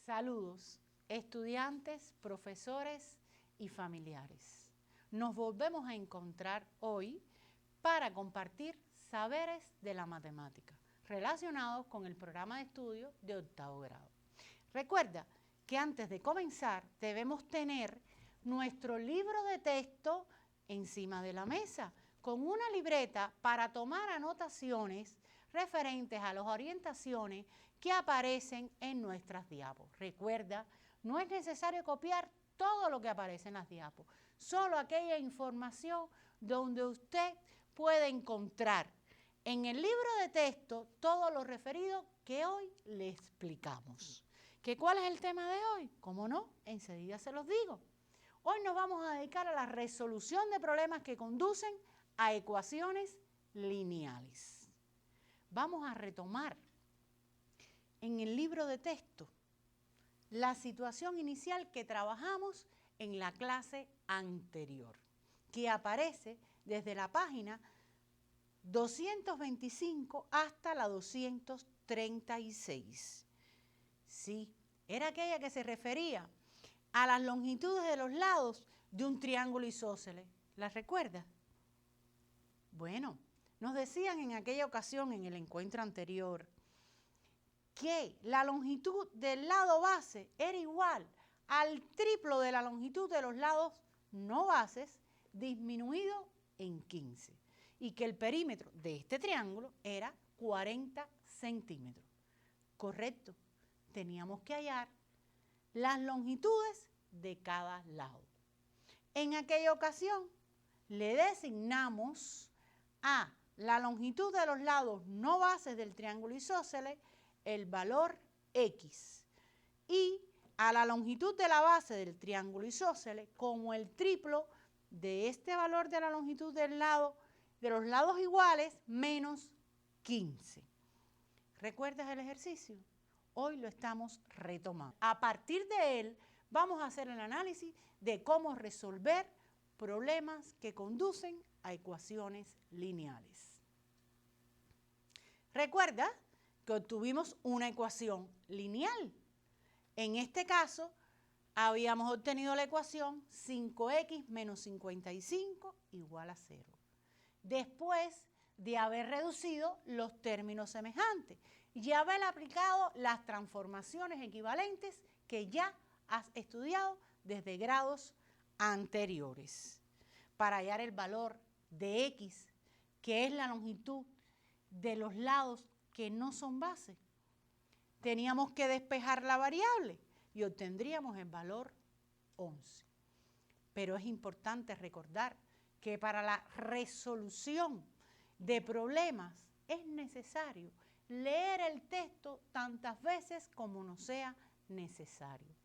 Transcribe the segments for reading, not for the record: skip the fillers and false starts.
Saludos, estudiantes, profesores y familiares. Nos volvemos a encontrar hoy para compartir saberes de la matemática relacionados con el programa de estudio de octavo grado. Recuerda que antes de comenzar debemos tener nuestro libro de texto encima de la mesa con una libreta para tomar anotaciones referentes a las orientaciones que aparecen en nuestras diapos. Recuerda, no es necesario copiar todo lo que aparece en las diapos, solo aquella información donde usted puede encontrar en el libro de texto todo lo referido que hoy le explicamos. ¿Cuál es el tema de hoy? ¿Cómo no? Enseguida se los digo. Hoy nos vamos a dedicar a la resolución de problemas que conducen a ecuaciones lineales. Vamos a retomar en el libro de texto la situación inicial que trabajamos en la clase anterior, que aparece desde la página 225 hasta la 236. Sí, era aquella que se refería a las longitudes de los lados de un triángulo isósceles. ¿La recuerdas? Bueno, nos decían en aquella ocasión, en el encuentro anterior, que la longitud del lado base era igual al triplo de la longitud de los lados no bases disminuido en 15 y que el perímetro de este triángulo era 40 centímetros. Correcto, teníamos que hallar las longitudes de cada lado. En aquella ocasión le designamos a la longitud de los lados no bases del triángulo isósceles el valor X y a la longitud de la base del triángulo isósceles como el triplo de este valor de la longitud del lado de los lados iguales menos 15. ¿Recuerdas el ejercicio? Hoy lo estamos retomando. A partir de él vamos a hacer el análisis de cómo resolver problemas que conducen a ecuaciones lineales. Recuerda que obtuvimos una ecuación lineal. En este caso, habíamos obtenido la ecuación 5x menos 55 igual a 0. Después de haber reducido los términos semejantes y haber aplicado las transformaciones equivalentes que ya has estudiado desde grados anteriores. Para hallar el valor de X, que es la longitud de los lados que no son base, teníamos que despejar la variable y obtendríamos el valor 11. Pero es importante recordar que para la resolución de problemas es necesario leer el texto tantas veces como nos sea necesario.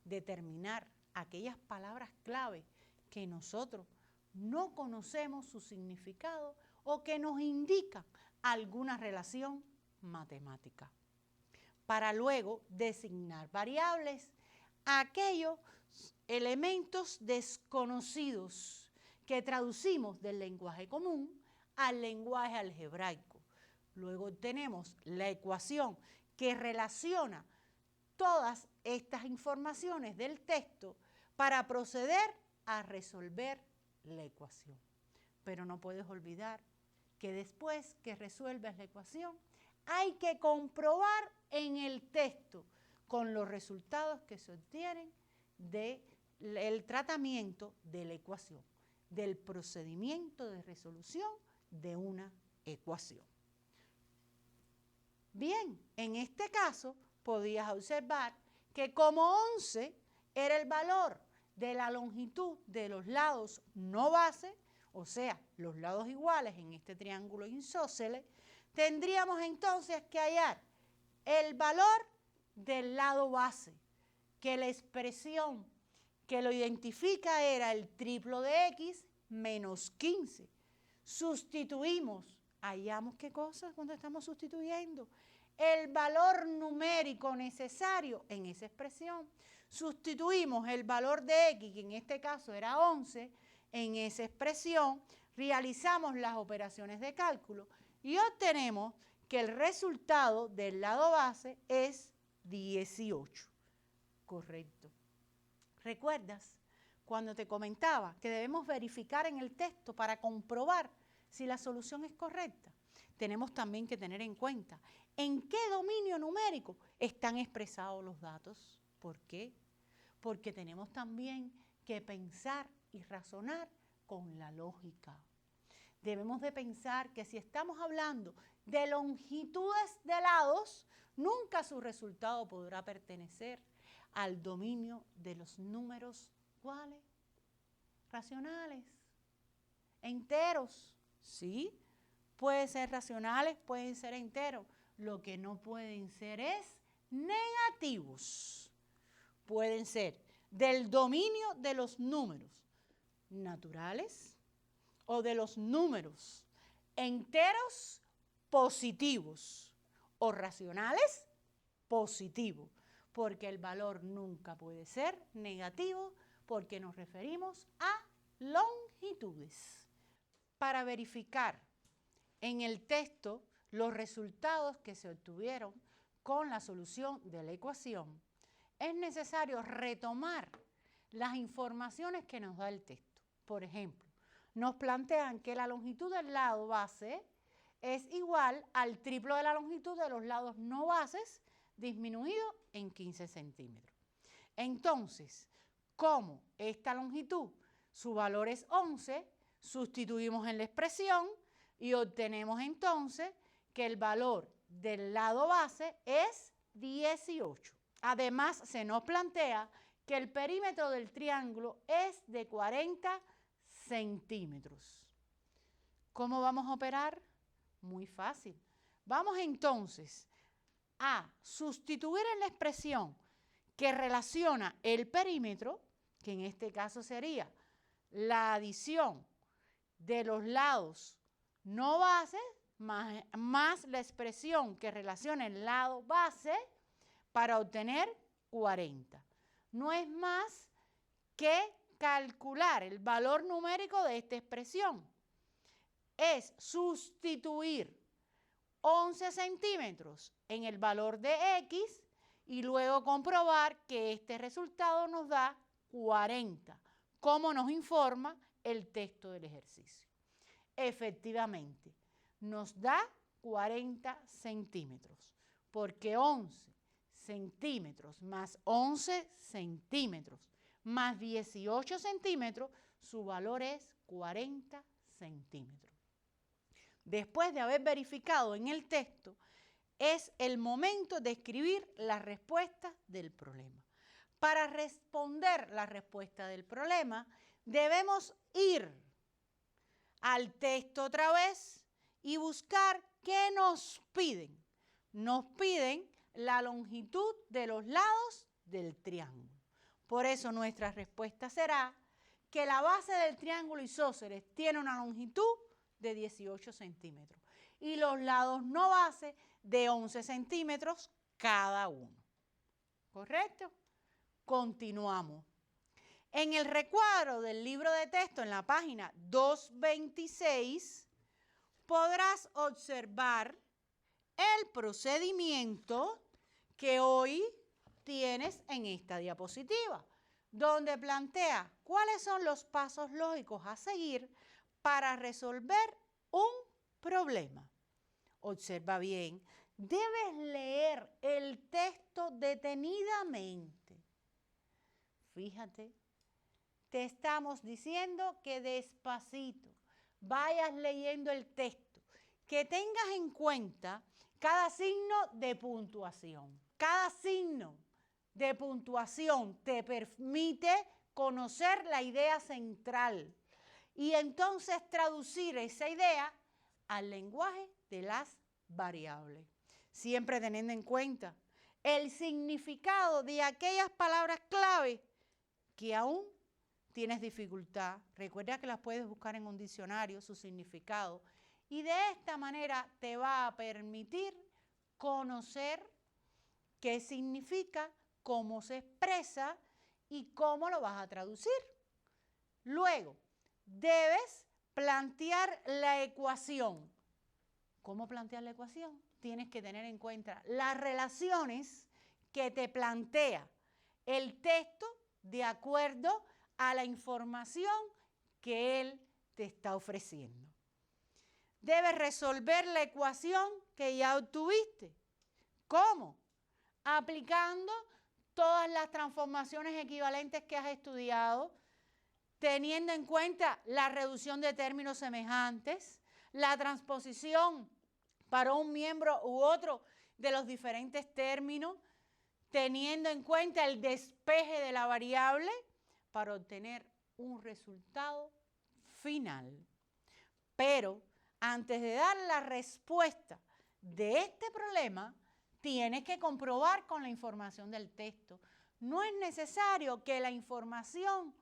Determinar aquellas palabras clave que nosotros no conocemos su significado o que nos indican alguna relación matemática. Para luego designar variables a aquellos elementos desconocidos que traducimos del lenguaje común al lenguaje algebraico. Luego tenemos la ecuación que relaciona todas estas informaciones del texto para proceder a resolver la ecuación. Pero no puedes olvidar que después que resuelves la ecuación hay que comprobar en el texto con los resultados que se obtienen del tratamiento de la ecuación, del procedimiento de resolución de una ecuación. Bien, en este caso podías observar que como 11 era el valor de la longitud de los lados no base, o sea, los lados iguales en este triángulo isósceles, tendríamos entonces que hallar el valor del lado base, que la expresión que lo identifica era el triplo de X menos 15. Sustituimos, hallamos qué cosa cuando estamos sustituyendo, el valor numérico necesario en esa expresión. Sustituimos el valor de X, que en este caso era 11, en esa expresión, realizamos las operaciones de cálculo y obtenemos que el resultado del lado base es 18. Correcto. ¿Recuerdas cuando te comentaba que debemos verificar en el texto para comprobar si la solución es correcta? Tenemos también que tener en cuenta en qué dominio numérico están expresados los datos. ¿Por qué? Porque tenemos también que pensar y razonar con la lógica. Debemos de pensar que si estamos hablando de longitudes de lados, nunca su resultado podrá pertenecer al dominio de los números, ¿cuáles? Racionales, enteros, ¿sí? Pueden ser racionales, pueden ser enteros. Lo que no pueden ser es negativos. Pueden ser del dominio de los números naturales o de los números enteros positivos o racionales positivos, porque el valor nunca puede ser negativo porque nos referimos a longitudes. Para verificar en el texto los resultados que se obtuvieron con la solución de la ecuación, es necesario retomar las informaciones que nos da el texto. Por ejemplo, nos plantean que la longitud del lado base es igual al triplo de la longitud de los lados no bases disminuido en 15 centímetros. Entonces, como esta longitud, su valor es 11, sustituimos en la expresión y obtenemos entonces que el valor del lado base es 18. Además, se nos plantea que el perímetro del triángulo es de 40 centímetros. ¿Cómo vamos a operar? Muy fácil. Vamos entonces a sustituir en la expresión que relaciona el perímetro, que en este caso sería la adición de los lados no bases más la expresión que relaciona el lado base para obtener 40. No es más que calcular el valor numérico de esta expresión. Es sustituir 11 centímetros en el valor de X y luego comprobar que este resultado nos da 40, como nos informa el texto del ejercicio. Efectivamente, nos da 40 centímetros, porque 11 centímetros más 11 centímetros más 18 centímetros, su valor es 40 centímetros. Después de haber verificado en el texto, es el momento de escribir la respuesta del problema. Para responder la respuesta del problema, debemos ir al texto otra vez y buscar qué nos piden. Nos piden la longitud de los lados del triángulo. Por eso nuestra respuesta será que la base del triángulo isósceles tiene una longitud de 18 centímetros y los lados no base de 11 centímetros cada uno. ¿Correcto? Continuamos. En el recuadro del libro de texto, en la página 226, podrás observar el procedimiento que hoy tienes en esta diapositiva, donde plantea cuáles son los pasos lógicos a seguir para resolver un problema. Observa bien, debes leer el texto detenidamente. Fíjate, te estamos diciendo que despacito vayas leyendo el texto, que tengas en cuenta cada signo de puntuación. Cada signo de puntuación te permite conocer la idea central y entonces traducir esa idea al lenguaje de las variables. Siempre teniendo en cuenta el significado de aquellas palabras clave que aún tienes dificultad. Recuerda que las puedes buscar en un diccionario, su significado, y de esta manera te va a permitir conocer qué significa, cómo se expresa y cómo lo vas a traducir. Luego, debes plantear la ecuación. ¿Cómo plantear la ecuación? Tienes que tener en cuenta las relaciones que te plantea el texto de acuerdo a la información que él te está ofreciendo. Debes resolver la ecuación que ya obtuviste. ¿Cómo? Aplicando todas las transformaciones equivalentes que has estudiado, teniendo en cuenta la reducción de términos semejantes, la transposición para un miembro u otro de los diferentes términos, teniendo en cuenta el despeje de la variable para obtener un resultado final. Pero antes de dar la respuesta de este problema, tienes que comprobar con la información del texto. No es necesario que la información,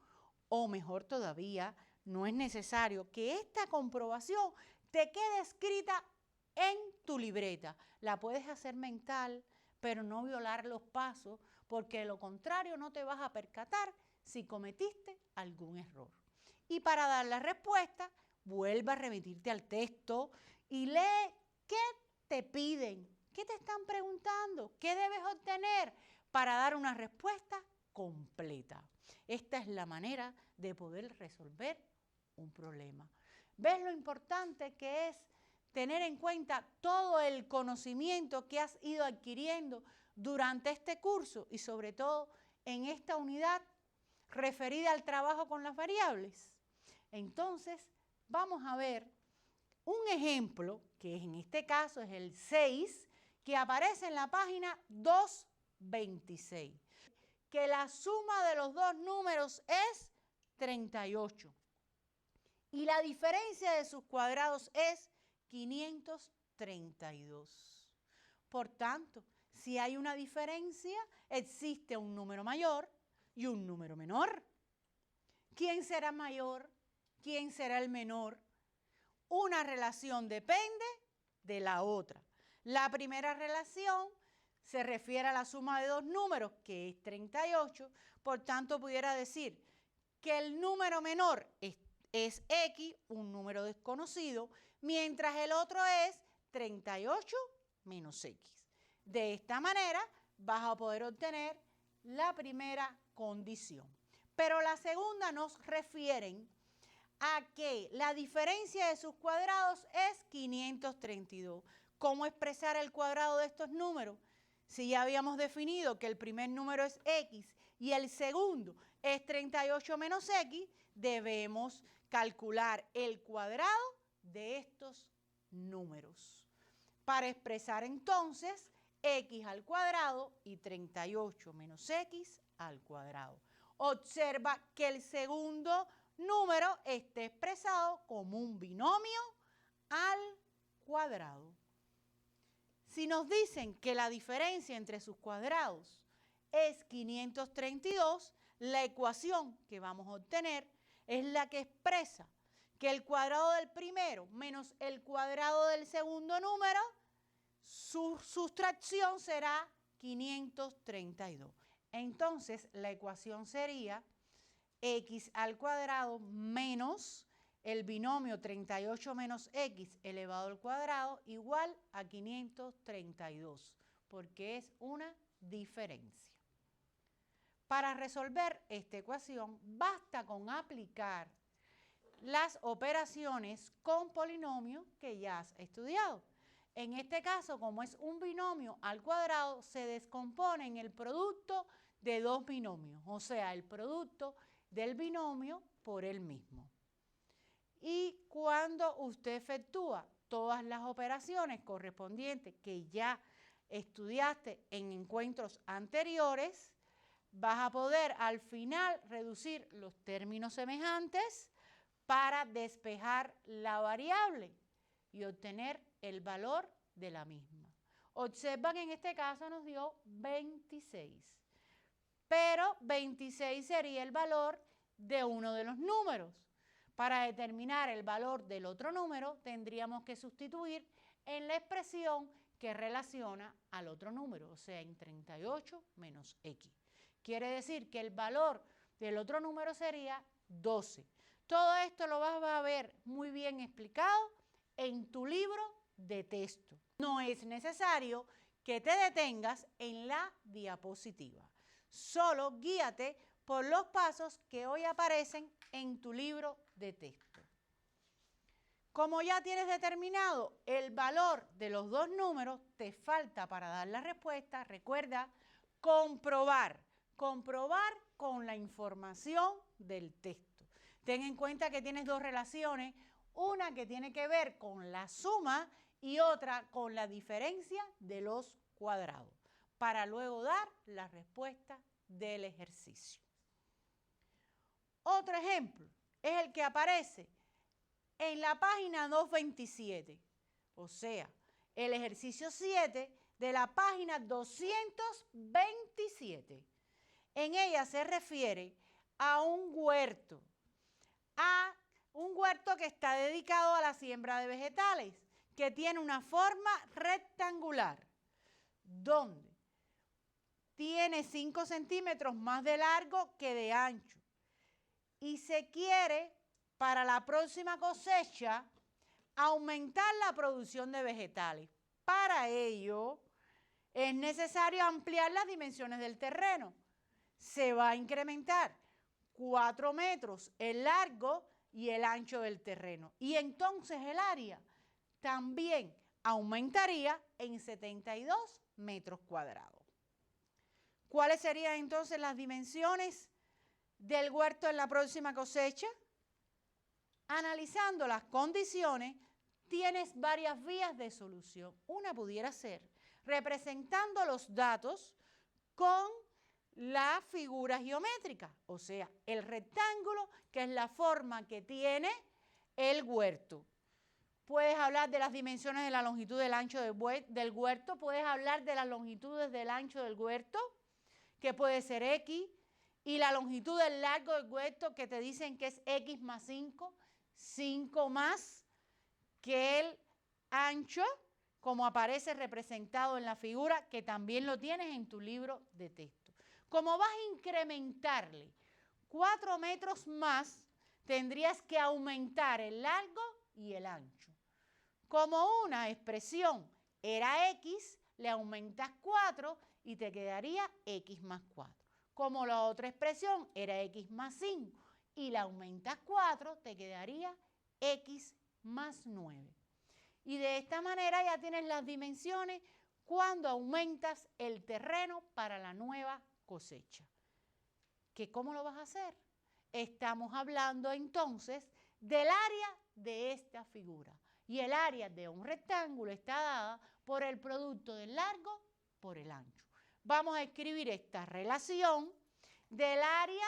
o mejor todavía, no es necesario que esta comprobación te quede escrita en tu libreta. La puedes hacer mental, pero no violar los pasos, porque de lo contrario no te vas a percatar si cometiste algún error. Y para dar la respuesta, vuelve a remitirte al texto y lee qué te piden, qué te están preguntando, qué debes obtener para dar una respuesta completa. Esta es la manera de poder resolver un problema. ¿Ves lo importante que es tener en cuenta todo el conocimiento que has ido adquiriendo durante este curso y sobre todo en esta unidad referida al trabajo con las variables? Entonces, vamos a ver un ejemplo, que en este caso es el 6, que aparece en la página 226, que la suma de los dos números es 38 y la diferencia de sus cuadrados es 532. Por tanto, si hay una diferencia, existe un número mayor y un número menor. ¿Quién será mayor? ¿Quién será el menor? Una relación depende de la otra. La primera relación se refiere a la suma de dos números, que es 38. Por tanto, pudiera decir que el número menor es X, un número desconocido, mientras el otro es 38 menos X. De esta manera vas a poder obtener la primera condición. Pero la segunda nos refiere a que la diferencia de sus cuadrados es 532. ¿Cómo expresar el cuadrado de estos números? Si ya habíamos definido que el primer número es X y el segundo es 38 menos X, debemos calcular el cuadrado de estos números para expresar entonces X al cuadrado y 38 menos X al cuadrado. Observa que el segundo número está expresado como un binomio al cuadrado. Si nos dicen que la diferencia entre sus cuadrados es 532, la ecuación que vamos a obtener es la que expresa que el cuadrado del primero menos el cuadrado del segundo número, su sustracción será 532. Entonces, la ecuación sería X al cuadrado menos el binomio 38 menos X elevado al cuadrado igual a 532, porque es una diferencia. Para resolver esta ecuación, basta con aplicar las operaciones con polinomio que ya has estudiado. En este caso, como es un binomio al cuadrado, se descompone en el producto de dos binomios, o sea, el producto del binomio por él mismo. Y cuando usted efectúa todas las operaciones correspondientes que ya estudiaste en encuentros anteriores, vas a poder al final reducir los términos semejantes para despejar la variable y obtener el valor de la misma. Observa que en este caso nos dio 26, pero 26 sería el valor de uno de los números. Para determinar el valor del otro número tendríamos que sustituir en la expresión que relaciona al otro número, o sea, en 38 menos X. Quiere decir que el valor del otro número sería 12. Todo esto lo vas a ver muy bien explicado en tu libro de texto. No es necesario que te detengas en la diapositiva. Solo guíate por los pasos que hoy aparecen en tu libro de texto. Como ya tienes determinado el valor de los dos números, te falta para dar la respuesta, recuerda, comprobar con la información del texto. Ten en cuenta que tienes dos relaciones, una que tiene que ver con la suma y otra con la diferencia de los cuadrados, para luego dar la respuesta del ejercicio. Otro ejemplo es el que aparece en la página 227, o sea, el ejercicio 7 de la página 227. En ella se refiere a un huerto que está dedicado a la siembra de vegetales, que tiene una forma rectangular, donde tiene 5 centímetros más de largo que de ancho. Y se quiere, para la próxima cosecha, aumentar la producción de vegetales. Para ello, es necesario ampliar las dimensiones del terreno. Se va a incrementar 4 metros el largo y el ancho del terreno. Y entonces el área también aumentaría en 72 metros cuadrados. ¿Cuáles serían entonces las dimensiones del huerto en la próxima cosecha? Analizando las condiciones, tienes varias vías de solución. Una pudiera ser representando los datos con la figura geométrica, o sea, el rectángulo, que es la forma que tiene el huerto. Puedes hablar de las dimensiones de la longitud del ancho del huerto, puedes hablar de las longitudes del ancho del huerto, que puede ser X, y la longitud del largo del huerto, que te dicen que es X más 5, 5 más que el ancho, como aparece representado en la figura, que también lo tienes en tu libro de texto. Como vas a incrementarle 4 metros más, tendrías que aumentar el largo y el ancho. Como una expresión era X, le aumentas 4 y te quedaría X más 4. Como la otra expresión era X más 5 y le aumentas 4, te quedaría X más 9. Y de esta manera ya tienes las dimensiones cuando aumentas el terreno para la nueva cosecha. ¿Cómo lo vas a hacer? Estamos hablando entonces del área de esta figura. Y el área de un rectángulo está dada por el producto del largo por el ancho. Vamos a escribir esta relación del área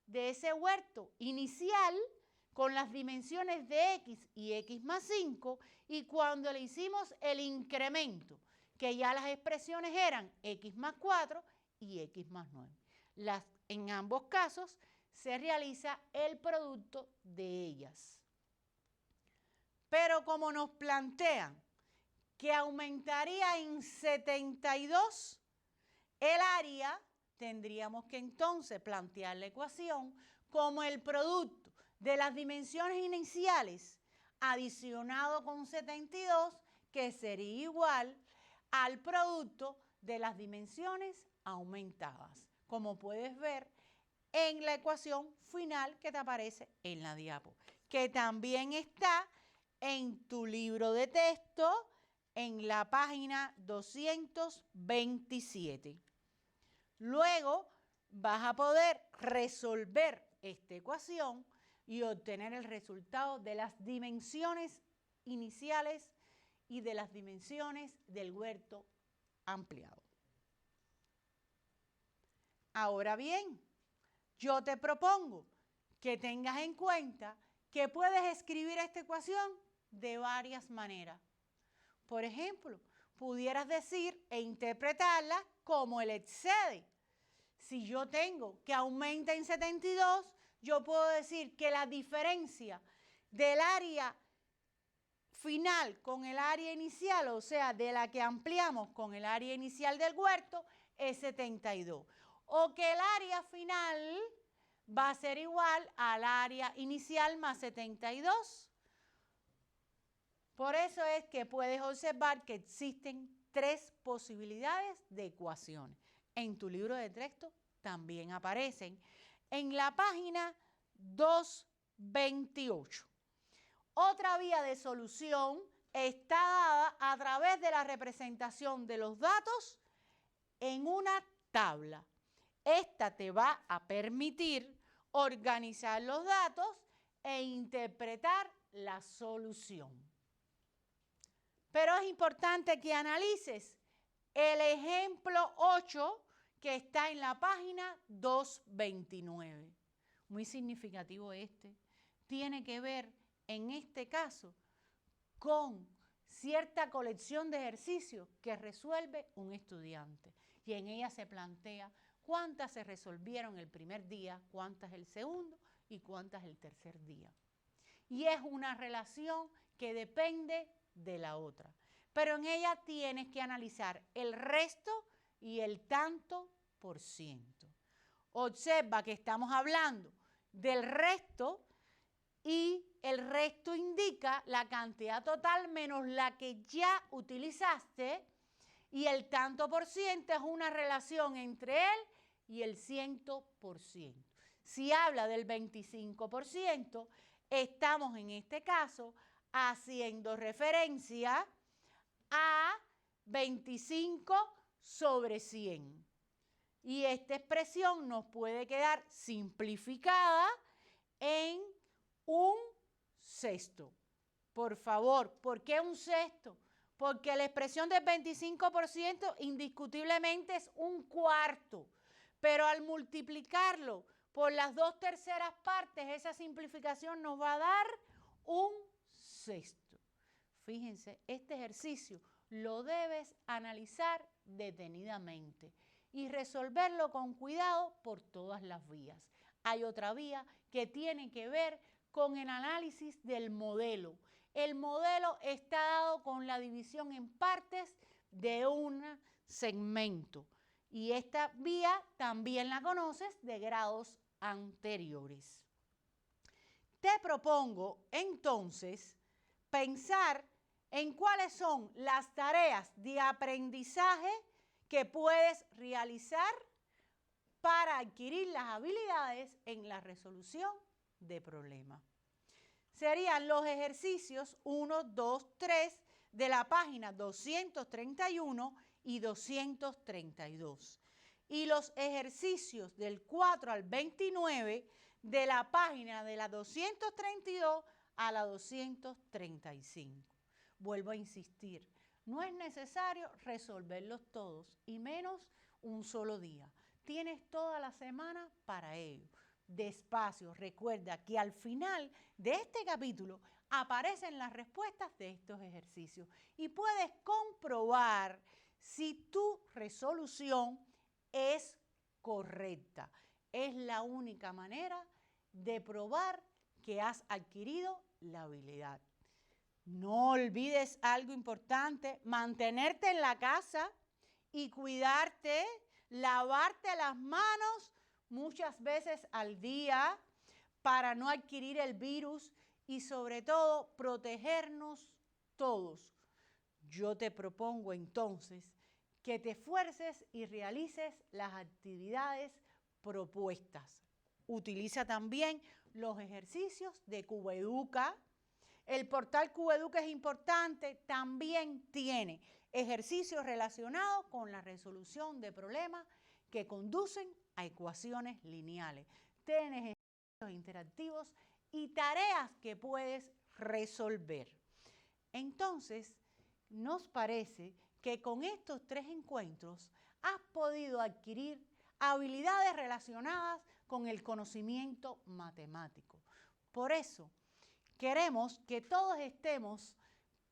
de ese huerto inicial con las dimensiones de X y X más 5, y cuando le hicimos el incremento, que ya las expresiones eran X más 4 y X más 9. En ambos casos se realiza el producto de ellas. Pero como nos plantean que aumentaría en 72 el área, tendríamos que entonces plantear la ecuación como el producto de las dimensiones iniciales adicionado con 72, que sería igual al producto de las dimensiones aumentadas, como puedes ver en la ecuación final que te aparece en la diapo, que también está en tu libro de texto en la página 227. Luego vas a poder resolver esta ecuación y obtener el resultado de las dimensiones iniciales y de las dimensiones del huerto ampliado. Ahora bien, yo te propongo que tengas en cuenta que puedes escribir esta ecuación de varias maneras. Por ejemplo, pudieras decir e interpretarla como el excede. Si yo tengo que aumenta en 72, yo puedo decir que la diferencia del área final con el área inicial, o sea, de la que ampliamos con el área inicial del huerto, es 72. O que el área final va a ser igual al área inicial más 72. Por eso es que puedes observar que existen 3 posibilidades de ecuaciones. En tu libro de texto también aparecen en la página 228. Otra vía de solución está dada a través de la representación de los datos en una tabla. Esta te va a permitir organizar los datos e interpretar la solución. Pero es importante que analices el ejemplo 8 que está en la página 229. Muy significativo este. Tiene que ver, en este caso, con cierta colección de ejercicios que resuelve un estudiante. Y en ella se plantea cuántas se resolvieron el primer día, cuántas el segundo y cuántas el tercer día. Y es una relación que depende de la otra. Pero en ella tienes que analizar el resto y el tanto por ciento. Observa que estamos hablando del resto y el resto indica la cantidad total menos la que ya utilizaste y el tanto por ciento es una relación entre él y el 100%. Si habla del 25%, estamos en este caso haciendo referencia a 25 sobre 100. Y esta expresión nos puede quedar simplificada en un sexto. Por favor, ¿por qué un sexto? Porque la expresión del 25% indiscutiblemente es un cuarto, pero al multiplicarlo por las 2/3 partes, esa simplificación nos va a dar un sexto. Fíjense, este ejercicio lo debes analizar detenidamente y resolverlo con cuidado por todas las vías. Hay otra vía que tiene que ver con el análisis del modelo. El modelo está dado con la división en partes de un segmento. Y esta vía también la conoces de grados anteriores. Te propongo entonces pensar en cuáles son las tareas de aprendizaje que puedes realizar para adquirir las habilidades en la resolución de problemas. Serían los ejercicios 1, 2, 3 de la página 231 y 232. Y los ejercicios del 4 al 29 de la página de la 232 a la 235. Vuelvo a insistir, no es necesario resolverlos todos y menos un solo día. Tienes toda la semana para ello. Despacio, recuerda que al final de este capítulo aparecen las respuestas de estos ejercicios y puedes comprobar si tu resolución es correcta. Es la única manera de probar que has adquirido la habilidad. No olvides algo importante, mantenerte en la casa y cuidarte, lavarte las manos muchas veces al día para no adquirir el virus y sobre todo protegernos todos. Yo te propongo entonces que te esfuerces y realices las actividades propuestas. Utiliza también los ejercicios de Cubeduca. El portal Cubeduca es importante, también tiene ejercicios relacionados con la resolución de problemas que conducen a ecuaciones lineales. Tienes ejercicios interactivos y tareas que puedes resolver. Entonces, nos parece que con estos 3 encuentros has podido adquirir habilidades relacionadas con el conocimiento matemático. Por eso, queremos que todos estemos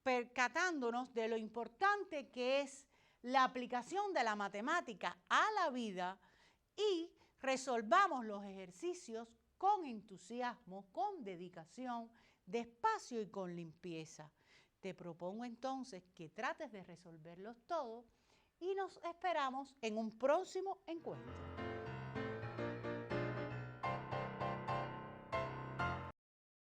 percatándonos de lo importante que es la aplicación de la matemática a la vida y resolvamos los ejercicios con entusiasmo, con dedicación, despacio y con limpieza. Te propongo entonces que trates de resolverlos todos y nos esperamos en un próximo encuentro.